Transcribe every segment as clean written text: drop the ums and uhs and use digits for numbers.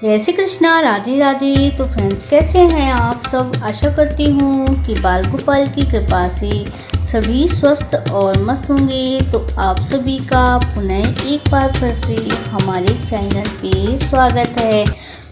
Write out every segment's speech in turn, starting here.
जय श्री कृष्णा, राधे राधे। तो फ्रेंड्स, कैसे हैं आप सब। आशा करती हूँ कि बाल गोपाल की कृपा से सभी स्वस्थ और मस्त होंगे। तो आप सभी का पुनः एक बार फिर से हमारे चैनल पे स्वागत है।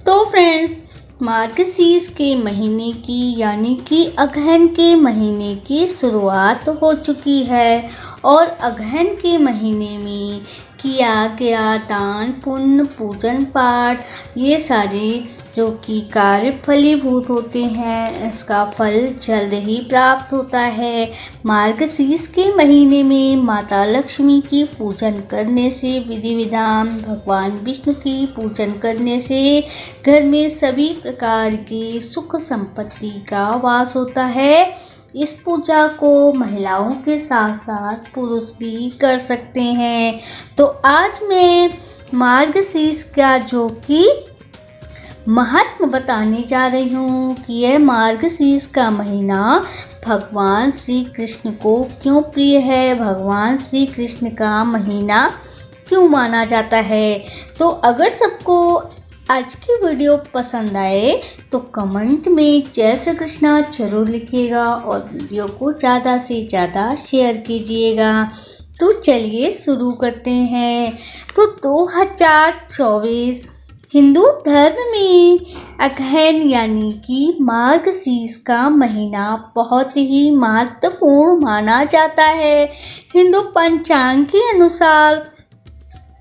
तो फ्रेंड्स, मार्गशीर्ष के महीने की यानी कि अगहन के महीने की शुरुआत हो चुकी है और अगहन के महीने में किया गया दान पुण्य पूजन पाठ ये सारे जो कि कार्य फलीभूत होते हैं, इसका फल जल्द ही प्राप्त होता है। मार्गशीर्ष के महीने में माता लक्ष्मी की पूजन करने से, विधि विधान भगवान विष्णु की पूजन करने से घर में सभी प्रकार की सुख संपत्ति का वास होता है। इस पूजा को महिलाओं के साथ साथ पुरुष भी कर सकते हैं। तो आज मैं मार्गशीर्ष का जो कि महत्व बताने जा रही हूँ कि यह मार्गशीर्ष का महीना भगवान श्री कृष्ण को क्यों प्रिय है, भगवान श्री कृष्ण का महीना क्यों माना जाता है। तो अगर सबको आज की वीडियो पसंद आए तो कमेंट में जय श्री कृष्णा जरूर लिखिएगा और वीडियो को ज़्यादा से ज़्यादा शेयर कीजिएगा। तो चलिए शुरू करते हैं। तो 2024 हिंदू धर्म में अगहन यानी कि मार्गशीर्ष का महीना बहुत ही महत्वपूर्ण माना जाता है। हिंदू पंचांग के अनुसार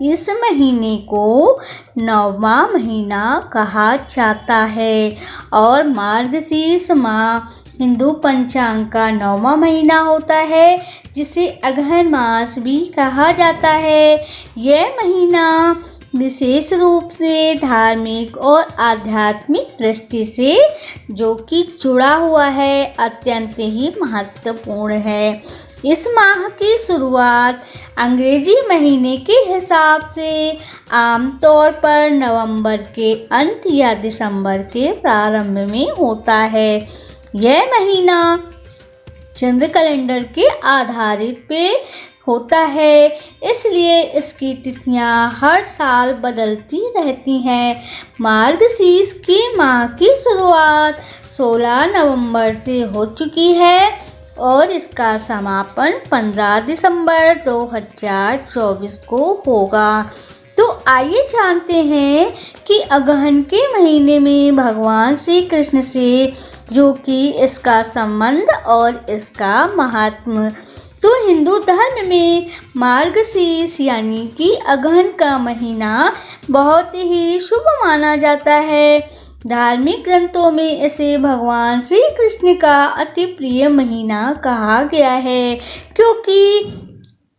इस महीने को 9वां महीना कहा जाता है और मार्गशीर्ष माह हिंदू पंचांग का 9वां महीना होता है, जिसे अगहन मास भी कहा जाता है। यह महीना विशेष रूप से धार्मिक और आध्यात्मिक दृष्टि से जो कि जुड़ा हुआ है, अत्यंत ही महत्वपूर्ण है। इस माह की शुरुआत अंग्रेजी महीने के हिसाब से आमतौर पर नवंबर के अंत या दिसंबर के प्रारंभ में होता है। यह महीना चंद्र कैलेंडर के आधारित पे होता है, इसलिए इसकी तिथियां हर साल बदलती रहती हैं। मार्गशीर्ष के माह की शुरुआत 16 नवंबर से हो चुकी है और इसका समापन 15 दिसंबर 2024 को होगा। तो आइए जानते हैं कि अगहन के महीने में भगवान श्री कृष्ण से जो कि इसका संबंध और इसका महात्म्य। तो हिंदू धर्म में मार्गशीर्ष यानी कि अगहन का महीना बहुत ही शुभ माना जाता है। धार्मिक ग्रंथों में इसे भगवान श्री कृष्ण का अति प्रिय महीना कहा गया है, क्योंकि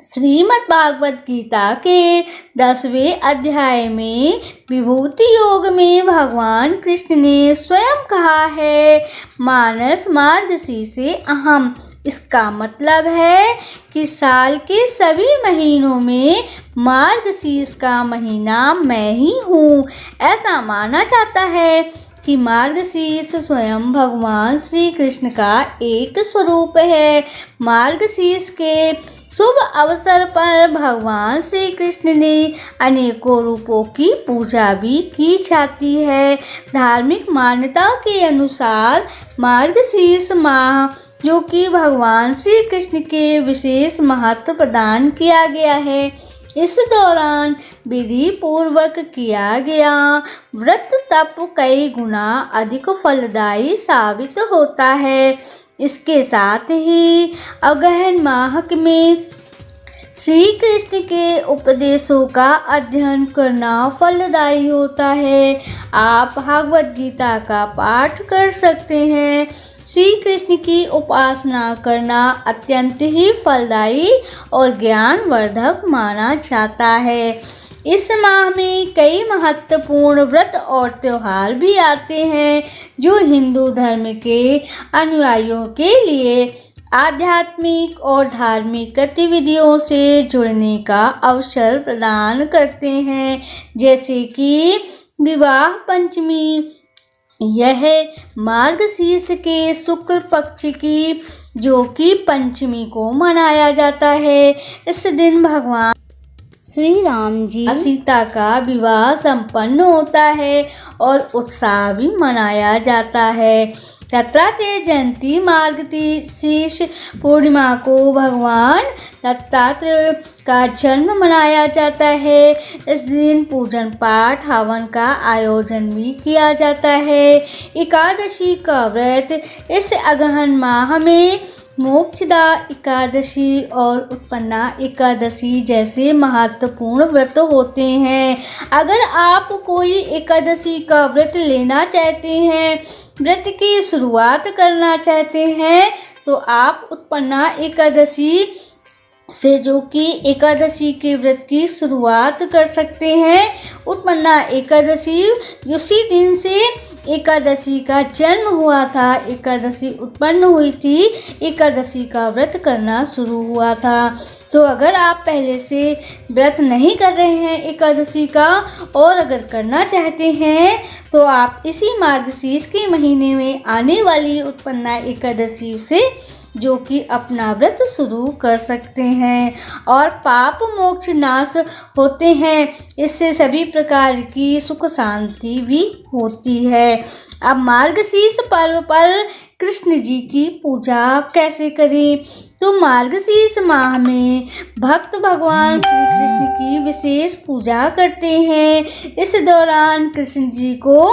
श्रीमद् भागवत गीता के 10वें अध्याय में विभूति योग में भगवान कृष्ण ने स्वयं कहा है, मानस मार्गशीर्ष से अहम। इसका मतलब है कि साल के सभी महीनों में मार्गशीर्ष का महीना मैं ही हूँ। ऐसा माना जाता है कि मार्गशीर्ष स्वयं भगवान श्री कृष्ण का एक स्वरूप है। मार्गशीर्ष के शुभ अवसर पर भगवान श्री कृष्ण ने अनेकों रूपों की पूजा भी की जाती है। धार्मिक मान्यता के अनुसार मार्गशीर्ष माह जो कि भगवान श्री कृष्ण के विशेष महत्व प्रदान किया गया है, इस दौरान विधि पूर्वक किया गया व्रत तप कई गुना अधिक फलदायी साबित होता है। इसके साथ ही अगहन माह में श्री कृष्ण के उपदेशों का अध्ययन करना फलदायी होता है। आप भागवत गीता का पाठ कर सकते हैं। श्री कृष्ण की उपासना करना अत्यंत ही फलदायी और ज्ञानवर्धक माना जाता है। इस माह में कई महत्वपूर्ण व्रत और त्योहार भी आते हैं, जो हिंदू धर्म के अनुयायियों के लिए आध्यात्मिक और धार्मिक गतिविधियों से जुड़ने का अवसर प्रदान करते हैं, जैसे कि विवाह पंचमी। यह मार्गशीर्ष के शुक्ल पक्ष की जो कि पंचमी को मनाया जाता है। इस दिन भगवान श्री राम जी सीता का विवाह संपन्न होता है और उत्साह भी मनाया जाता है। दत्तात्रेय जयंती मार्गशीर्ष पूर्णिमा को भगवान दत्तात्रेय का जन्म मनाया जाता है। इस दिन पूजन पाठ हवन का आयोजन भी किया जाता है। एकादशी का व्रत इस अगहन माह में मोक्षदा एकादशी और उत्पन्ना एकादशी जैसे महत्वपूर्ण व्रत होते हैं। अगर आप कोई एकादशी का व्रत लेना चाहते हैं, व्रत की शुरुआत करना चाहते हैं, तो आप उत्पन्ना एकादशी से जो कि एकादशी के व्रत की शुरुआत कर सकते हैं। उत्पन्ना एकादशी उसी दिन से एकादशी का जन्म हुआ था, एकादशी उत्पन्न हुई थी, एकादशी का व्रत करना शुरू हुआ था। तो अगर आप पहले से व्रत नहीं कर रहे हैं एकादशी का और अगर करना चाहते हैं तो आप इसी मार्गशीर्ष के महीने में आने वाली उत्पन्ना एकादशी से जो कि अपना व्रत शुरू कर सकते हैं और पाप मोक्ष नाश होते हैं। इससे सभी प्रकार की सुख शांति भी होती है। अब मार्गशीर्ष पर्व पर कृष्ण जी की पूजा कैसे करें? तो मार्गशीर्ष माह में भक्त भगवान श्री कृष्ण की विशेष पूजा करते हैं। इस दौरान कृष्ण जी को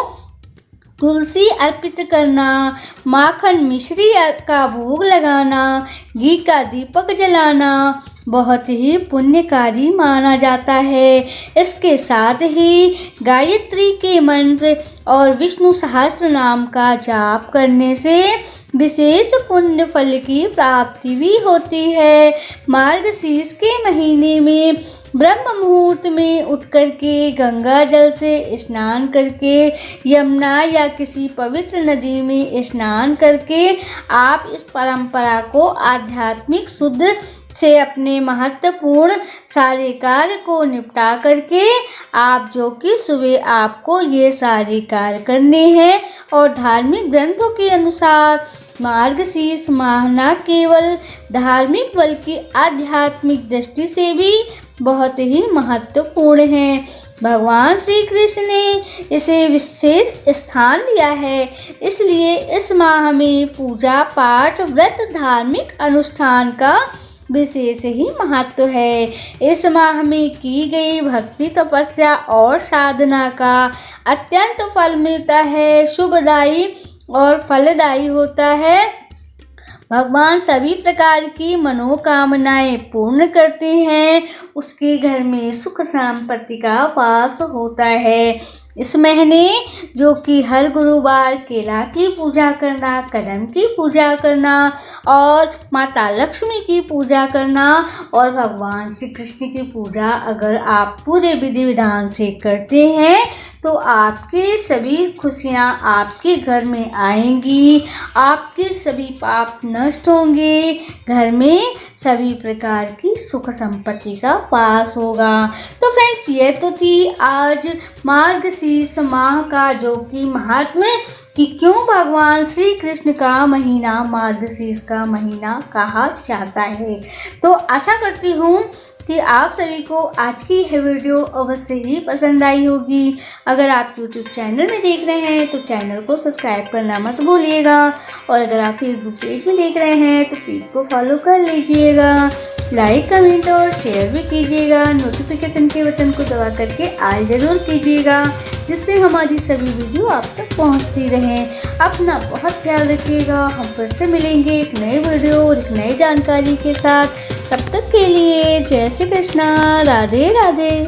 तुलसी अर्पित करना, माखन मिश्री का भोग लगाना, घी का दीपक जलाना बहुत ही पुण्यकारी माना जाता है। इसके साथ ही गायत्री के मंत्र और विष्णु सहस्त्र नाम का जाप करने से विशेष पुण्य फल की प्राप्ति भी होती है। मार्गशीर्ष के महीने में ब्रह्म मुहूर्त में उठ करके गंगा जल से स्नान करके यमुना या किसी पवित्र नदी में स्नान करके आप इस परंपरा को आध्यात्मिक शुद्ध से अपने महत्वपूर्ण सारे कार्य को निपटा करके आप जो कि सुबह आपको ये सारे कार्य करने हैं। और धार्मिक ग्रंथों के अनुसार मार्गशीर्ष माह न केवल धार्मिक बल्कि आध्यात्मिक दृष्टि से भी बहुत ही महत्वपूर्ण है। भगवान श्री कृष्ण ने इसे विशेष स्थान दिया है, इसलिए इस माह में पूजा पाठ व्रत धार्मिक अनुष्ठान का विशेष ही महत्व है। इस माह में की गई भक्ति तपस्या और साधना का अत्यंत फल मिलता है, शुभदायी और फलदायी होता है। भगवान सभी प्रकार की मनोकामनाएं पूर्ण करते हैं, उसके घर में सुख संपत्ति का वास होता है। इस महीने जो कि हर गुरुवार केला की पूजा करना, कदम की पूजा करना और माता लक्ष्मी की पूजा करना और भगवान श्री कृष्ण की पूजा अगर आप पूरे विधि विधान से करते हैं तो आपके सभी खुशियां आपके घर में आएंगी, आपके सभी पाप नष्ट होंगे, घर में सभी प्रकार की सुख संपत्ति का वास होगा। तो फ्रेंड्स, ये तो थी आज मार्गशीर्ष माह का जो कि महात्म्य कि क्यों भगवान श्री कृष्ण का महीना मार्गशीर्ष का महीना कहा जाता है। तो आशा करती हूँ कि आप सभी को आज की यह वीडियो अवश्य ही पसंद आई होगी। अगर आप YouTube चैनल में देख रहे हैं तो चैनल को सब्सक्राइब करना मत भूलिएगा और अगर आप Facebook पेज में देख रहे हैं तो पेज को फॉलो कर लीजिएगा, लाइक कमेंट और शेयर भी कीजिएगा। नोटिफिकेशन के बटन को दबा करके ऑल जरूर कीजिएगा, जिससे हमारी सभी वीडियो आप तक पहुंचती रहें। अपना बहुत ख्याल रखिएगा। हम फिर से मिलेंगे एक नए वीडियो और एक नई जानकारी के साथ। तब तक के लिए जय श्री कृष्णा, राधे राधे।